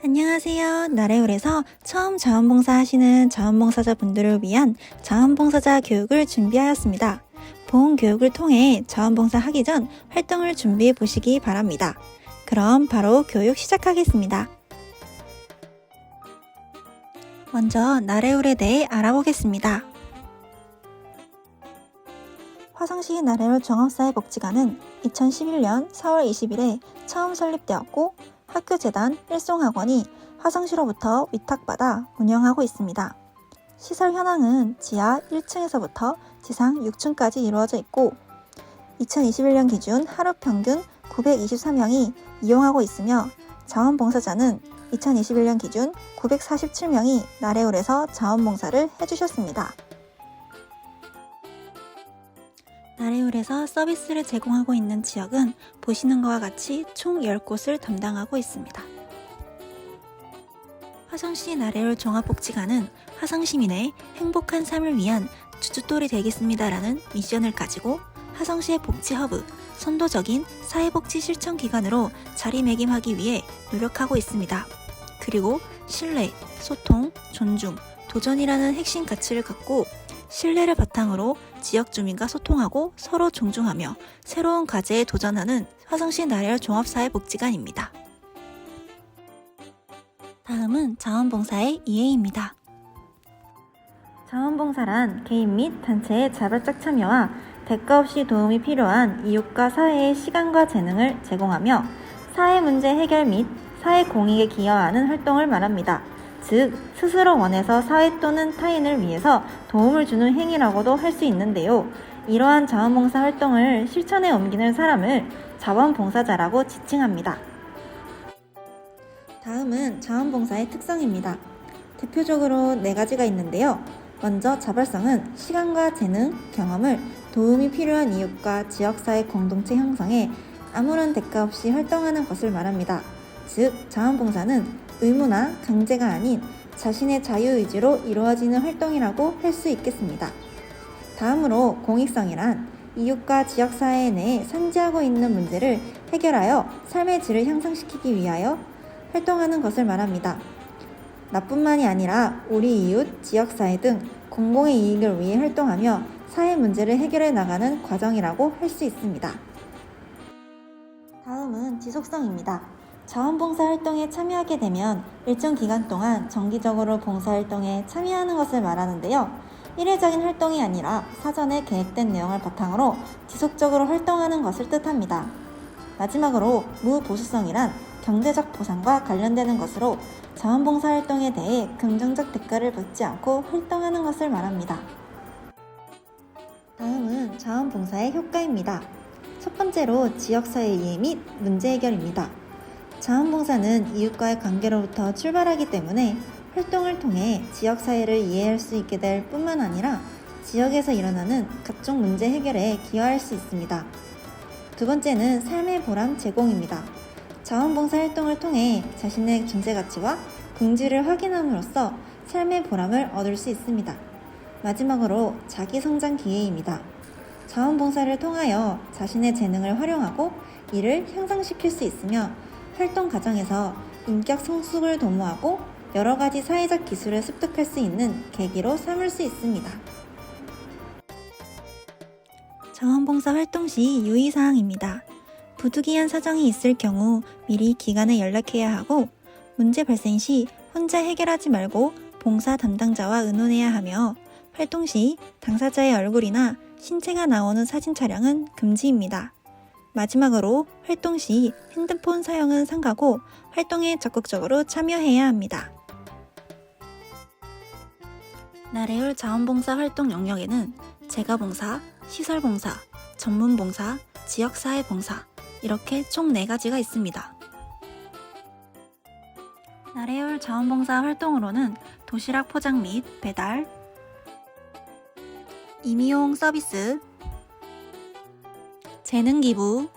안녕하세요. 나래울에서 처음 자원봉사 하시는 자원봉사자분들을 위한 자원봉사자 교육을 준비하였습니다. 본 교육을 통해 자원봉사 하기 전 활동을 준비해 보시기 바랍니다. 그럼 바로 교육 시작하겠습니다. 먼저 나래울에 대해 알아보겠습니다. 화성시 나래울 종합사회복지관은 2011년 4월 20일에 처음 설립되었고 학교재단 일송학원이 화성시로부터 위탁받아 운영하고 있습니다. 시설 현황은 지하 1층에서부터 지상 6층까지 이루어져 있고 2021년 기준 하루 평균 923명이 이용하고 있으며 자원봉사자는 2021년 기준 947명이 나래울에서 자원봉사를 해주셨습니다. 나래울에서 서비스를 제공하고 있는 지역은 보시는 것과 같이 총 10곳을 담당하고 있습니다. 화성시 나래울 종합복지관은 화성시민의 행복한 삶을 위한 주춧돌이 되겠습니다라는 미션을 가지고 화성시의 복지허브, 선도적인 사회복지 실천기관으로 자리매김하기 위해 노력하고 있습니다. 그리고 신뢰, 소통, 존중, 도전이라는 핵심 가치를 갖고 신뢰를 바탕으로 지역 주민과 소통하고 서로 존중하며 새로운 과제에 도전하는 화성시 나래울 종합사회복지관입니다. 다음은 자원봉사의 이해입니다. 자원봉사란 개인 및 단체의 자발적 참여와 대가 없이 도움이 필요한 이웃과 사회의 시간과 재능을 제공하며 사회 문제 해결 및 사회 공익에 기여하는 활동을 말합니다. 즉, 스스로 원해서 사회 또는 타인을 위해서 도움을 주는 행위라고도 할 수 있는데요. 이러한 자원봉사 활동을 실천에 옮기는 사람을 자원봉사자라고 지칭합니다. 다음은 자원봉사의 특성입니다. 대표적으로 4가지가 있는데요. 먼저 자발성은 시간과 재능, 경험을 도움이 필요한 이웃과 지역사회 공동체 형성에 아무런 대가 없이 활동하는 것을 말합니다. 즉, 자원봉사는 의무나 강제가 아닌 자신의 자유의지로 이루어지는 활동이라고 할 수 있겠습니다. 다음으로 공익성이란 이웃과 지역사회 내에 산재하고 있는 문제를 해결하여 삶의 질을 향상시키기 위하여 활동하는 것을 말합니다. 나뿐만이 아니라 우리 이웃, 지역사회 등 공공의 이익을 위해 활동하며 사회 문제를 해결해 나가는 과정이라고 할 수 있습니다. 다음은 지속성입니다. 자원봉사 활동에 참여하게 되면 일정 기간 동안 정기적으로 봉사활동에 참여하는 것을 말하는데요. 일회적인 활동이 아니라 사전에 계획된 내용을 바탕으로 지속적으로 활동하는 것을 뜻합니다. 마지막으로 무보수성이란 경제적 보상과 관련되는 것으로 자원봉사 활동에 대해 긍정적 대가를 받지 않고 활동하는 것을 말합니다. 다음은 자원봉사의 효과입니다. 첫 번째로 지역사회 이해 및 문제 해결입니다. 자원봉사는 이웃과의 관계로부터 출발하기 때문에 활동을 통해 지역사회를 이해할 수 있게 될 뿐만 아니라 지역에서 일어나는 각종 문제 해결에 기여할 수 있습니다. 두 번째는 삶의 보람 제공입니다. 자원봉사 활동을 통해 자신의 존재가치와 긍지를 확인함으로써 삶의 보람을 얻을 수 있습니다. 마지막으로 자기성장 기회입니다. 자원봉사를 통하여 자신의 재능을 활용하고 이를 향상시킬 수 있으며 활동 과정에서 인격 성숙을 도모하고 여러 가지 사회적 기술을 습득할 수 있는 계기로 삼을 수 있습니다. 자원봉사 활동 시 유의사항입니다. 부득이한 사정이 있을 경우 미리 기관에 연락해야 하고 문제 발생 시 혼자 해결하지 말고 봉사 담당자와 의논해야 하며 활동 시 당사자의 얼굴이나 신체가 나오는 사진 촬영은 금지입니다. 마지막으로 활동 시 핸드폰 사용은 삼가고 활동에 적극적으로 참여해야 합니다. 나래울 자원봉사 활동 영역에는 재가봉사, 시설봉사, 전문봉사, 지역사회봉사 이렇게 총 4가지가 있습니다. 나래울 자원봉사 활동으로는 도시락 포장 및 배달, 임의용 서비스, 재능기부,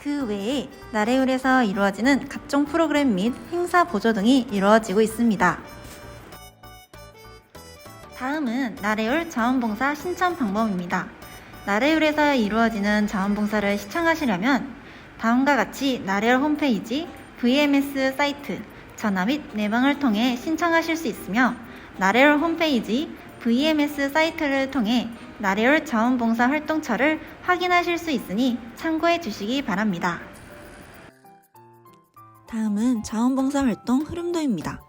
그 외에 나래울에서 이루어지는 각종 프로그램 및 행사 보조 등이 이루어지고 있습니다. 다음은 나래울 자원봉사 신청 방법입니다. 나래울에서 이루어지는 자원봉사를 시청하시려면 다음과 같이 나래울 홈페이지, VMS 사이트, 전화 및 내방을 통해 신청하실 수 있으며 나래울 홈페이지, VMS 사이트를 통해 나래울 자원봉사 활동처를 확인하실 수 있으니 참고해 주시기 바랍니다. 다음은 자원봉사 활동 흐름도입니다.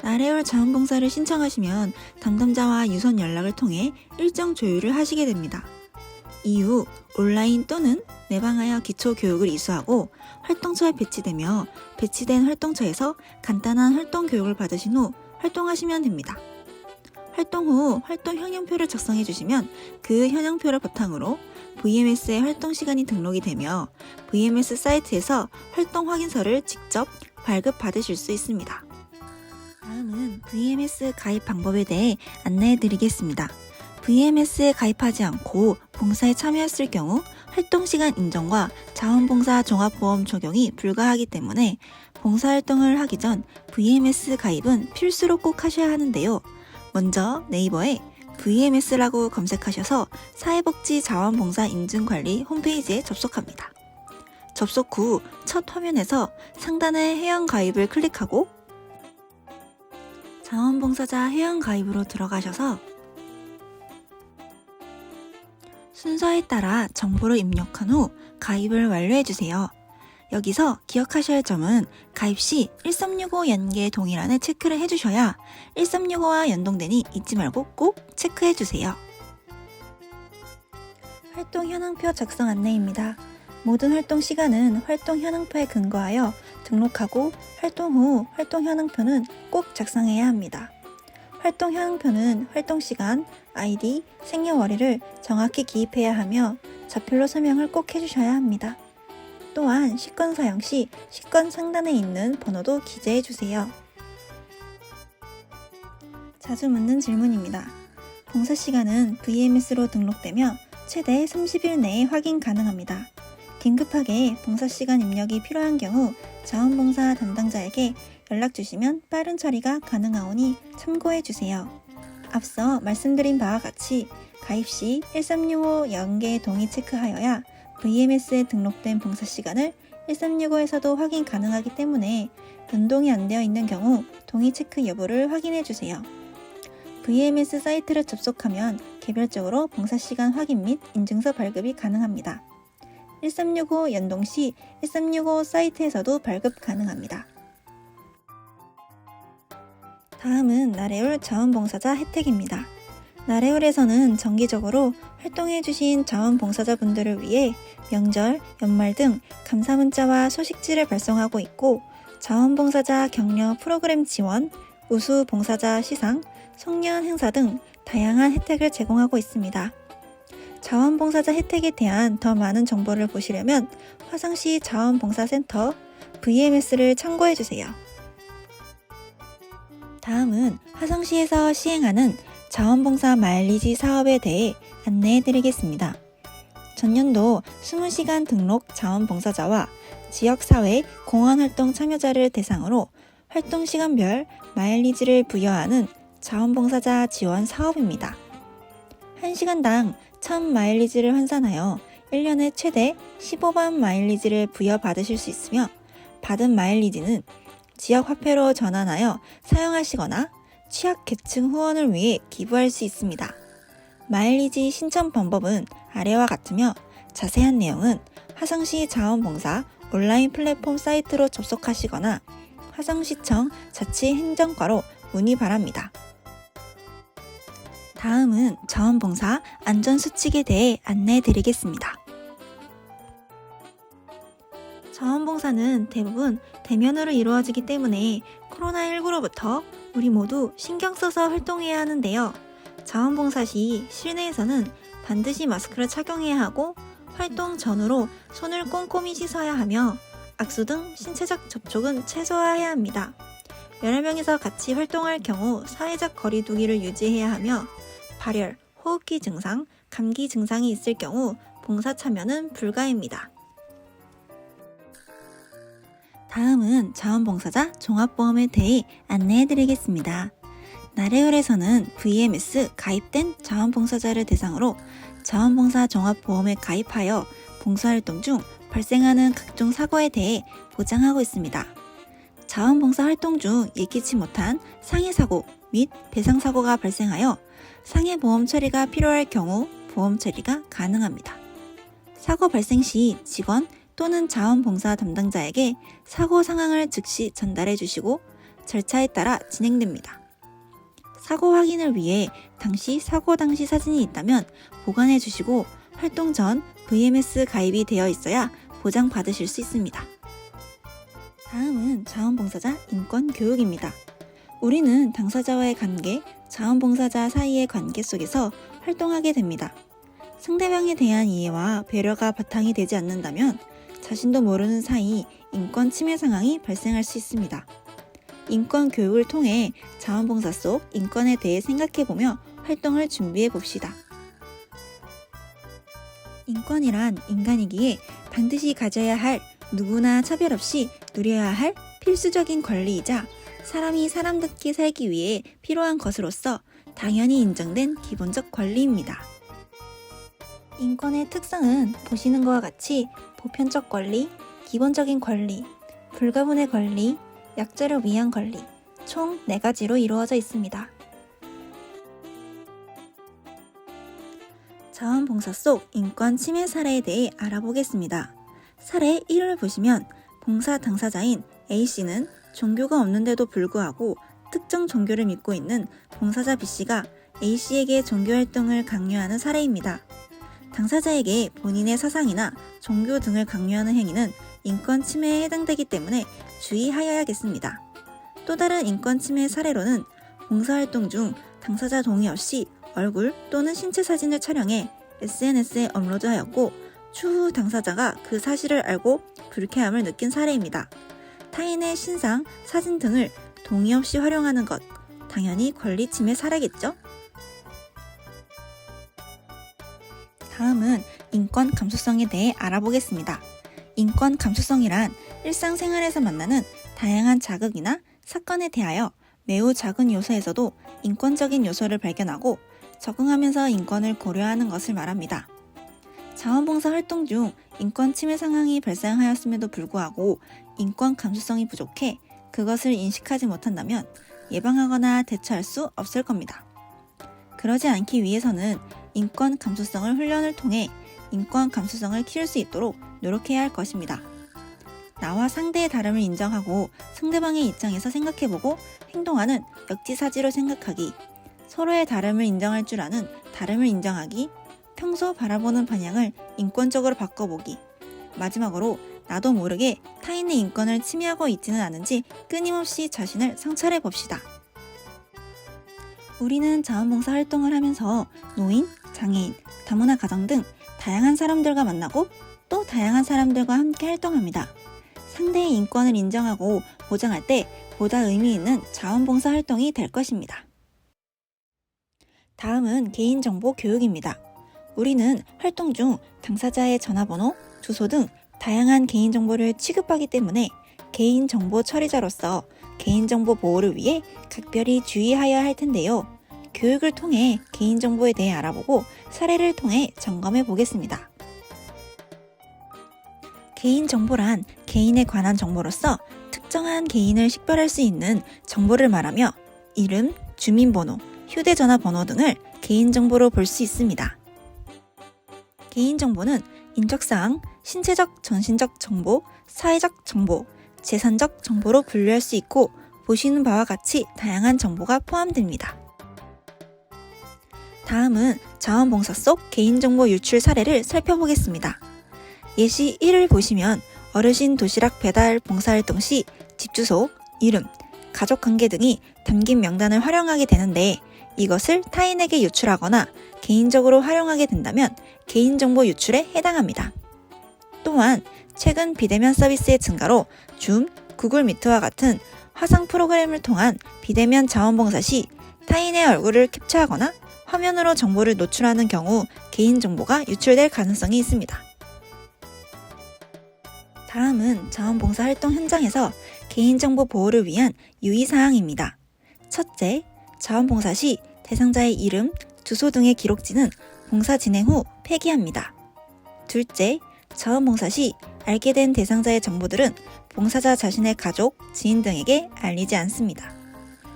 나래울 자원봉사를 신청하시면 담당자와 유선 연락을 통해 일정 조율을 하시게 됩니다. 이후 온라인 또는 내방하여 기초 교육을 이수하고 활동처에 배치되며 배치된 활동처에서 간단한 활동 교육을 받으신 후 활동하시면 됩니다. 활동 후 활동 현황표를 작성해 주시면 그 현황표를 바탕으로 VMS의 활동 시간이 등록이 되며 VMS 사이트에서 활동 확인서를 직접 발급받으실 수 있습니다. 다음은 VMS 가입 방법에 대해 안내해 드리겠습니다. VMS에 가입하지 않고 봉사에 참여했을 경우 활동시간 인정과 자원봉사 종합보험 적용이 불가하기 때문에 봉사활동을 하기 전 VMS 가입은 필수로 꼭 하셔야 하는데요. 먼저 네이버에 VMS라고 검색하셔서 사회복지자원봉사 인증관리 홈페이지에 접속합니다. 접속 후 첫 화면에서 상단의 회원가입을 클릭하고 자원봉사자 회원가입으로 들어가셔서 순서에 따라 정보를 입력한 후 가입을 완료해주세요. 여기서 기억하셔야 할 점은 가입 시 1365 연계 동일한을 체크를 해주셔야 1365와 연동되니 잊지 말고 꼭 체크해주세요. 활동 현황표 작성 안내입니다. 모든 활동 시간은 활동 현황표에 근거하여 등록하고 활동 후 활동 현황표는 꼭 작성해야 합니다. 활동 현황표는 활동 시간, 아이디, 생년월일을 정확히 기입해야 하며 자필로 서명을 꼭 해주셔야 합니다. 또한 식권 사용 시 식권 상단에 있는 번호도 기재해 주세요. 자주 묻는 질문입니다. 봉사 시간은 VMS로 등록되며 최대 30일 내에 확인 가능합니다. 긴급하게 봉사 시간 입력이 필요한 경우 자원봉사 담당자에게 연락 주시면 빠른 처리가 가능하오니 참고해 주세요. 앞서 말씀드린 바와 같이 가입 시 1365 연계 동의 체크하여야 VMS에 등록된 봉사 시간을 1365에서도 확인 가능하기 때문에 연동이 안 되어 있는 경우 동의 체크 여부를 확인해 주세요. VMS 사이트를 접속하면 개별적으로 봉사 시간 확인 및 인증서 발급이 가능합니다. 1365 연동 시 1365 사이트에서도 발급 가능합니다. 다음은 나래울 자원봉사자 혜택입니다. 나래울에서는 정기적으로 활동해주신 자원봉사자분들을 위해 명절, 연말 등 감사문자와 소식지를 발송하고 있고 자원봉사자 격려 프로그램 지원, 우수봉사자 시상, 송년 행사 등 다양한 혜택을 제공하고 있습니다. 자원봉사자 혜택에 대한 더 많은 정보를 보시려면 화성시 자원봉사센터 VMS를 참고해주세요. 다음은 화성시에서 시행하는 자원봉사 마일리지 사업에 대해 안내해드리겠습니다. 전년도 20시간 등록 자원봉사자와 지역사회 공헌활동 참여자를 대상으로 활동시간별 마일리지를 부여하는 자원봉사자 지원 사업입니다. 1시간당 1000마일리지를 환산하여 1년에 최대 15만 마일리지를 부여받으실 수 있으며 받은 마일리지는 지역 화폐로 전환하여 사용하시거나 취약계층 후원을 위해 기부할 수 있습니다. 마일리지 신청 방법은 아래와 같으며 자세한 내용은 화성시 자원봉사 온라인 플랫폼 사이트로 접속하시거나 화성시청 자치행정과로 문의 바랍니다. 다음은 자원봉사 안전수칙에 대해 안내해 드리겠습니다. 자원봉사는 대부분 대면으로 이루어지기 때문에 코로나19로부터 우리 모두 신경 써서 활동해야 하는데요. 자원봉사 시 실내에서는 반드시 마스크를 착용해야 하고 활동 전후로 손을 꼼꼼히 씻어야 하며 악수 등 신체적 접촉은 최소화해야 합니다. 여러 명이서 같이 활동할 경우 사회적 거리 두기를 유지해야 하며 발열, 호흡기 증상, 감기 증상이 있을 경우 봉사 참여는 불가입니다. 다음은 자원봉사자 종합보험에 대해 안내해드리겠습니다. 나래울에서는 VMS 가입된 자원봉사자를 대상으로 자원봉사 종합보험에 가입하여 봉사활동 중 발생하는 각종 사고에 대해 보장하고 있습니다. 자원봉사 활동 중 예기치 못한 상해사고 및 배상사고가 발생하여 상해보험 처리가 필요할 경우 보험 처리가 가능합니다. 사고 발생 시 직원 또는 자원봉사 담당자에게 사고 상황을 즉시 전달해 주시고 절차에 따라 진행됩니다. 사고 확인을 위해 사고 당시 사진이 있다면 보관해 주시고 활동 전 VMS 가입이 되어 있어야 보장받으실 수 있습니다. 다음은 자원봉사자 인권교육입니다. 우리는 당사자와의 관계, 자원봉사자 사이의 관계 속에서 활동하게 됩니다. 상대방에 대한 이해와 배려가 바탕이 되지 않는다면 자신도 모르는 사이 인권 침해 상황이 발생할 수 있습니다. 인권 교육을 통해 자원봉사 속 인권에 대해 생각해보며 활동을 준비해 봅시다. 인권이란 인간이기에 반드시 가져야 할 누구나 차별 없이 누려야 할 필수적인 권리이자 사람이 사람답게 살기 위해 필요한 것으로서 당연히 인정된 기본적 권리입니다. 인권의 특성은 보시는 것과 같이 보편적 권리, 기본적인 권리, 불가분의 권리, 약자를 위한 권리, 총 4가지로 이루어져 있습니다. 자원봉사 속 인권 침해 사례에 대해 알아보겠습니다. 사례 1을 보시면 봉사 당사자인 A씨는 종교가 없는데도 불구하고 특정 종교를 믿고 있는 봉사자 B씨가 A씨에게 종교활동을 강요하는 사례입니다. 당사자에게 본인의 사상이나 종교 등을 강요하는 행위는 인권 침해에 해당되기 때문에 주의하여야겠습니다. 또 다른 인권 침해 사례로는 봉사활동 중 당사자 동의 없이 얼굴 또는 신체 사진을 촬영해 SNS에 업로드하였고 추후 당사자가 그 사실을 알고 불쾌함을 느낀 사례입니다. 타인의 신상, 사진 등을 동의 없이 활용하는 것, 당연히 권리 침해 사례겠죠? 다음은 인권 감수성에 대해 알아보겠습니다. 인권 감수성이란 일상생활에서 만나는 다양한 자극이나 사건에 대하여 매우 작은 요소에서도 인권적인 요소를 발견하고 적응하면서 인권을 고려하는 것을 말합니다. 자원봉사 활동 중 인권 침해 상황이 발생하였음에도 불구하고 인권 감수성이 부족해 그것을 인식하지 못한다면 예방하거나 대처할 수 없을 겁니다. 그러지 않기 위해서는 인권 감수성을 훈련을 통해 인권 감수성을 키울 수 있도록 노력해야 할 것입니다. 나와 상대의 다름을 인정하고 상대방의 입장에서 생각해보고 행동하는 역지사지로 생각하기, 서로의 다름을 인정할 줄 아는 다름을 인정하기, 평소 바라보는 방향을 인권적으로 바꿔보기, 마지막으로 나도 모르게 타인의 인권을 침해하고 있지는 않은지 끊임없이 자신을 성찰해 봅시다. 우리는 자원봉사 활동을 하면서 노인, 장애인, 다문화 가정 등 다양한 사람들과 만나고 또 다양한 사람들과 함께 활동합니다. 상대의 인권을 인정하고 보장할 때 보다 의미 있는 자원봉사 활동이 될 것입니다. 다음은 개인정보 교육입니다. 우리는 활동 중 당사자의 전화번호, 주소 등 다양한 개인정보를 취급하기 때문에 개인정보 처리자로서 개인정보 보호를 위해 각별히 주의하여야 할 텐데요. 교육을 통해 개인정보에 대해 알아보고 사례를 통해 점검해 보겠습니다. 개인정보란 개인에 관한 정보로서 특정한 개인을 식별할 수 있는 정보를 말하며 이름, 주민번호, 휴대전화 번호 등을 개인정보로 볼 수 있습니다. 개인정보는 인적사항, 신체적, 정신적 정보, 사회적 정보, 재산적 정보로 분류할 수 있고 보시는 바와 같이 다양한 정보가 포함됩니다. 다음은 자원봉사 속 개인정보 유출 사례를 살펴보겠습니다. 예시 1을 보시면 어르신 도시락 배달 봉사활동 시 집주소, 이름, 가족관계 등이 담긴 명단을 활용하게 되는데 이것을 타인에게 유출하거나 개인적으로 활용하게 된다면 개인정보 유출에 해당합니다. 또한 최근 비대면 서비스의 증가로 줌, 구글 미트와 같은 화상 프로그램을 통한 비대면 자원봉사 시 타인의 얼굴을 캡처하거나 화면으로 정보를 노출하는 경우 개인정보가 유출될 가능성이 있습니다. 다음은 자원봉사 활동 현장에서 개인정보 보호를 위한 유의사항입니다. 첫째, 자원봉사 시 대상자의 이름, 주소 등의 기록지는 봉사 진행 후 폐기합니다. 둘째, 자원봉사 시 알게 된 대상자의 정보들은 봉사자 자신의 가족, 지인 등에게 알리지 않습니다.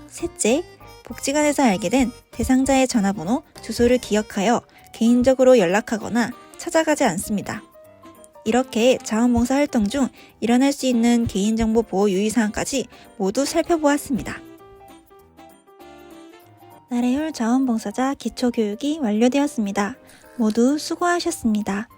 셋째, 복지관에서 알게 된 대상자의 전화번호, 주소를 기억하여 개인적으로 연락하거나 찾아가지 않습니다. 이렇게 자원봉사 활동 중 일어날 수 있는 개인정보 보호 유의사항까지 모두 살펴보았습니다. 나래율 자원봉사자 기초교육이 완료되었습니다. 모두 수고하셨습니다.